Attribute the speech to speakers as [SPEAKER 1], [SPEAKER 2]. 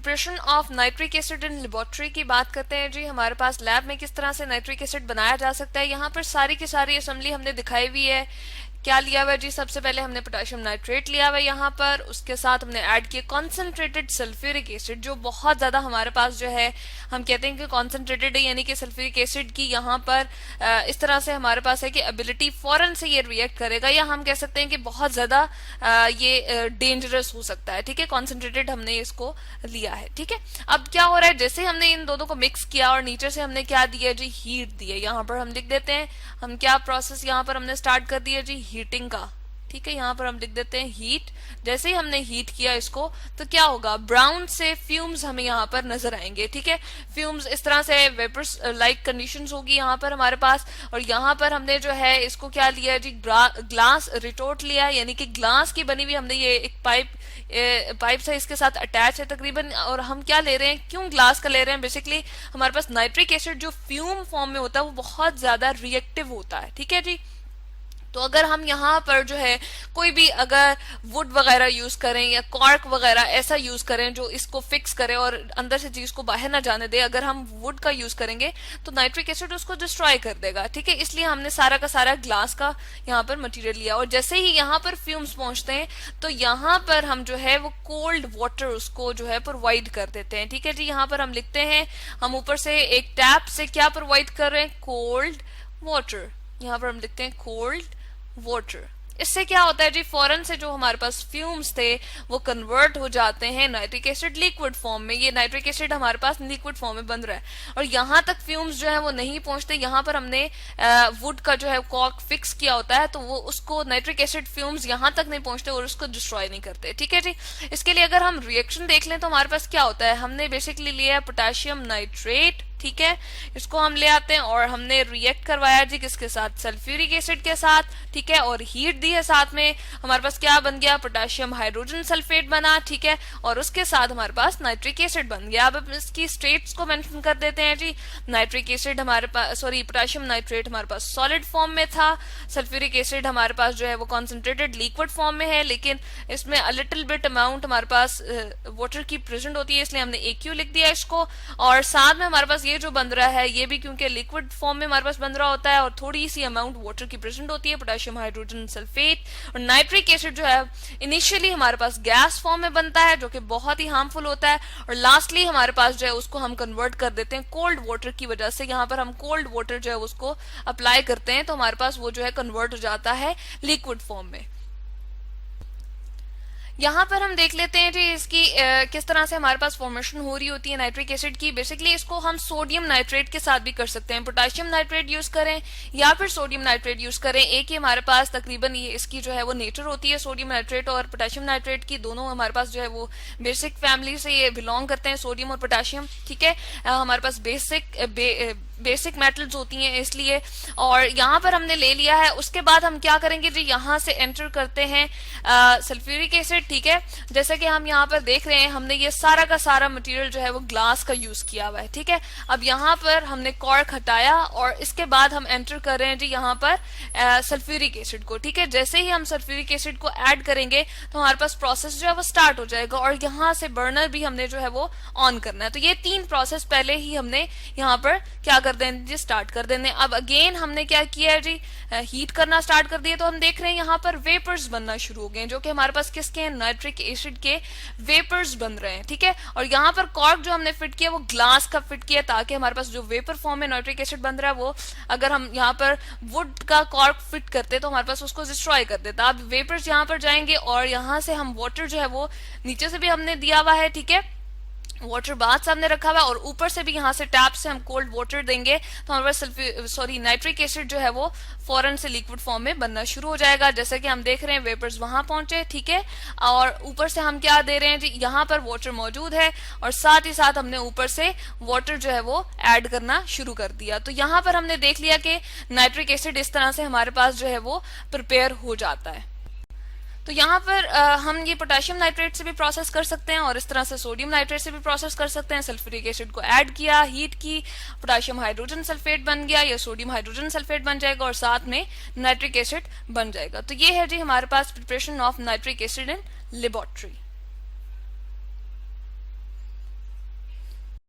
[SPEAKER 1] Preparation of nitric acid in laboratory की बात करते हैं जी। हमारे पास लैब में किस तरह से नाइट्रिक एसिड बनाया जा सकता है। यहाँ पर सारी की सारी असेंबली हमने दिखाई हुई है। क्या लिया हुआ है जी, सबसे पहले हमने पोटेशियम नाइट्रेट लिया हुआ है यहाँ पर, उसके साथ हमने ऐड किया कॉन्सेंट्रेटेड सल्फ्यूरिक एसिड, जो बहुत ज्यादा हमारे पास जो है हम कहते हैं कि कॉन्सेंट्रेटेड है, यानी कि सल्फ्यूरिक एसिड की यहाँ पर इस तरह से हमारे पास है कि एबिलिटी फौरन से ये रिएक्ट करेगा, या हम कह सकते हैं कि बहुत ज्यादा ये डेंजरस हो सकता है। ठीक है, कॉन्सेंट्रेटेड हमने इसको लिया है। ठीक है, अब क्या हो रहा है, जैसे हमने इन दोनों को मिक्स किया और नीचे से हमने क्या दिया जी, हीट दिया। यहाँ पर हम लिख देते हैं हम क्या प्रोसेस यहाँ पर हमने स्टार्ट कर दिया जी, हीटिंग का। ठीक है, यहाँ पर हम लिख देते हैं हीट। जैसे ही हमने हीट किया इसको तो क्या होगा, ब्राउन से फ्यूम्स हमें यहाँ पर नजर आएंगे। ठीक है, फ्यूम्स इस तरह से वेपर्स लाइक कंडीशंस होगी यहाँ पर हमारे पास। और यहाँ पर हमने जो है इसको क्या लिया जी, ग्लास रिटोर्ट लिया, यानी कि ग्लास की बनी हुई हमने ये एक पाइप से इसके साथ अटैच है तकरीबन। और हम क्या ले रहे हैं, क्यों ग्लास का ले रहे हैं, बेसिकली हमारे पास नाइट्रिक एसिड जो फ्यूम फॉर्म में होता है वो बहुत ज्यादा रिएक्टिव होता है। ठीक है जी, तो अगर हम यहाँ पर जो है कोई भी अगर वुड वगैरह यूज करें या कॉर्क वगैरह ऐसा यूज करें जो इसको फिक्स करे और अंदर से चीज को बाहर ना जाने दे, अगर हम वुड का यूज करेंगे तो नाइट्रिक एसिड उसको डिस्ट्रॉय कर देगा। ठीक है, इसलिए हमने सारा का सारा ग्लास का यहाँ पर मटेरियल लिया। और जैसे ही यहाँ पर फ्यूम्स पहुंचते हैं तो यहाँ पर हम जो है वो कोल्ड वाटर उसको जो है प्रोवाइड कर देते हैं। ठीक है जी, यहाँ पर हम लिखते हैं हम ऊपर से एक टैप से क्या प्रोवाइड कर रहे हैं, कोल्ड वाटर। यहाँ पर हम लिखते हैं कोल्ड वाटर। इससे क्या होता है जी, फौरन से जो हमारे पास फ्यूम्स थे वो कन्वर्ट हो जाते हैं नाइट्रिक एसिड लिक्विड फॉर्म में। ये नाइट्रिक एसिड हमारे पास लिक्विड फॉर्म में बन रहा है और यहाँ तक फ्यूम्स जो है वो नहीं पहुंचते। यहाँ पर हमने वुड का जो है कॉर्क फिक्स किया होता है तो वो उसको नाइट्रिक एसिड फ्यूम्स यहाँ तक नहीं पहुंचते और उसको डिस्ट्रॉय नहीं करते। ठीक है जी, इसके लिए अगर हम रिएक्शन देख लें तो हमारे पास क्या होता है, हमने बेसिकली लिया है पोटेशियम नाइट्रेट। ठीक है, इसको हम ले आते हैं और हमने रिएक्ट करवाया जी किसके साथ, सल्फ्यूरिक एसिड के साथ। ठीक है, और हीट दी है साथ में, हमारे पास क्या बन गया, पोटेशियम हाइड्रोजन सल्फेट बना। ठीक है, और उसके साथ हमारे पास नाइट्रिक एसिड बन गया। अब इसकी स्टेट्स को मेंशन कर देते हैं जी। नाइट्रिक एसिड हमारे पास पोटेशियम नाइट्रेट हमारे पास सॉलिड फॉर्म में था, सल्फ्यूरिक एसिड हमारे पास जो है वो कॉन्सेंट्रेटेड लिक्विड फॉर्म में है, लेकिन इसमें अ लिटिल बिट अमाउंट हमारे पास वाटर की प्रेजेंट होती है, इसलिए हमने AQ लिख दिया इसको। और साथ में हमारे पास ये जो बन रहा है ये भी क्योंकि लिक्विड फॉर्म में हमारे पास बन रहा होता है और थोड़ी सी अमाउंट वाटर की प्रेजेंट होती है, पोटेशियम हाइड्रोजन सल्फेट। और नाइट्रिक एसिड जो है इनिशियली हमारे पास गैस फॉर्म में बनता है जो कि बहुत ही हार्मफुल होता है, और लास्टली हमारे पास जो है उसको हम कन्वर्ट कर देते हैं कोल्ड वाटर की वजह से। यहाँ पर हम कोल्ड वाटर जो है उसको अप्लाई करते हैं तो हमारे पास वो जो है कन्वर्ट हो जाता है लिक्विड फॉर्म में। यहाँ पर हम देख लेते हैं जी इसकी किस तरह से हमारे पास फॉर्मेशन हो रही होती है नाइट्रिक एसिड की। बेसिकली इसको हम सोडियम नाइट्रेट के साथ भी कर सकते हैं, पोटेशियम नाइट्रेट यूज करें या फिर सोडियम नाइट्रेट यूज करें। एक ही हमारे पास तकरीबन ये इसकी जो है वो नेचर होती है, सोडियम नाइट्रेट और पोटेशियम नाइट्रेट की दोनों हमारे पास जो है वो बेसिक फैमिली से ये बिलोंग करते हैं, सोडियम और पोटेशियम। ठीक है, हमारे पास बेसिक मेटल्स होती हैं इसलिए। और यहाँ पर हमने ले लिया है, उसके बाद हम क्या करेंगे जी, यहाँ से एंटर करते हैं सल्फ्यूरिक एसिड। ठीक है, जैसे कि हम यहाँ पर देख रहे हैं हमने ये सारा का सारा मटेरियल जो है वो ग्लास का यूज किया हुआ है। ठीक है, अब यहाँ पर हमने कॉर्क हटाया और इसके बाद हम एंटर कर रहे हैं जी यहाँ पर सल्फ्यूरिक एसिड को। ठीक है, जैसे ही हम सल्फ्यूरिक एसिड को ऐड करेंगे तो हमारे पास प्रोसेस जो है वो स्टार्ट हो जाएगा और यहाँ से बर्नर भी हमने जो है वो ऑन करना है। तो ये 3 प्रोसेस पहले ही हमने यहाँ पर क्या कर देने जी, स्टार्ट कर देने। अब अगेन हमने क्या किया है जी, हीट करना स्टार्ट कर दिया, तो हम देख रहे हैं यहाँ पर वेपर्स बनना शुरू हो गए जो कि हमारे पास किसके हैं, नाइट्रिक एसिड के वेपर्स बन रहे हैं। ठीक है, और यहाँ पर कॉर्क जो हमने फिट किया वो ग्लास का फिट किया ताकि हमारे पास जो वेपर फॉर्म में नाइट्रिक एसिड बन रहा है वो अगर हम यहाँ पर वुड का कॉर्क फिट करते तो हमारे पास उसको डिस्ट्रॉय कर देता। अब वेपर्स यहाँ पर जाएंगे और यहाँ से हम वाटर जो है वो नीचे से भी हमने दिया हुआ है। ठीक है, वाटर बाथ सामने रखा हुआ है और ऊपर से भी यहाँ से टैप से हम कोल्ड वाटर देंगे तो हमारे पास नाइट्रिक एसिड जो है वो फौरन से लिक्विड फॉर्म में बनना शुरू हो जाएगा। जैसे कि हम देख रहे हैं वेपर्स वहां पहुंचे। ठीक है, और ऊपर से हम क्या दे रहे हैं जी, यहाँ पर वाटर मौजूद है और साथ ही साथ हमने ऊपर से वाटर जो है वो ऐड करना शुरू कर दिया। तो यहाँ पर हमने देख लिया कि नाइट्रिक एसिड इस तरह से हमारे पास जो है वो प्रिपेयर हो जाता है। तो यहाँ पर हम ये पोटेशियम नाइट्रेट से भी प्रोसेस कर सकते हैं और इस तरह से सोडियम नाइट्रेट से भी प्रोसेस कर सकते हैं। सल्फ्यूरिक एसिड को ऐड किया, हीट की, पोटेशियम हाइड्रोजन सल्फेट बन गया या सोडियम हाइड्रोजन सल्फेट बन जाएगा और साथ में नाइट्रिक एसिड बन जाएगा। तो ये है जी हमारे पास preparation of nitric acid in laboratory.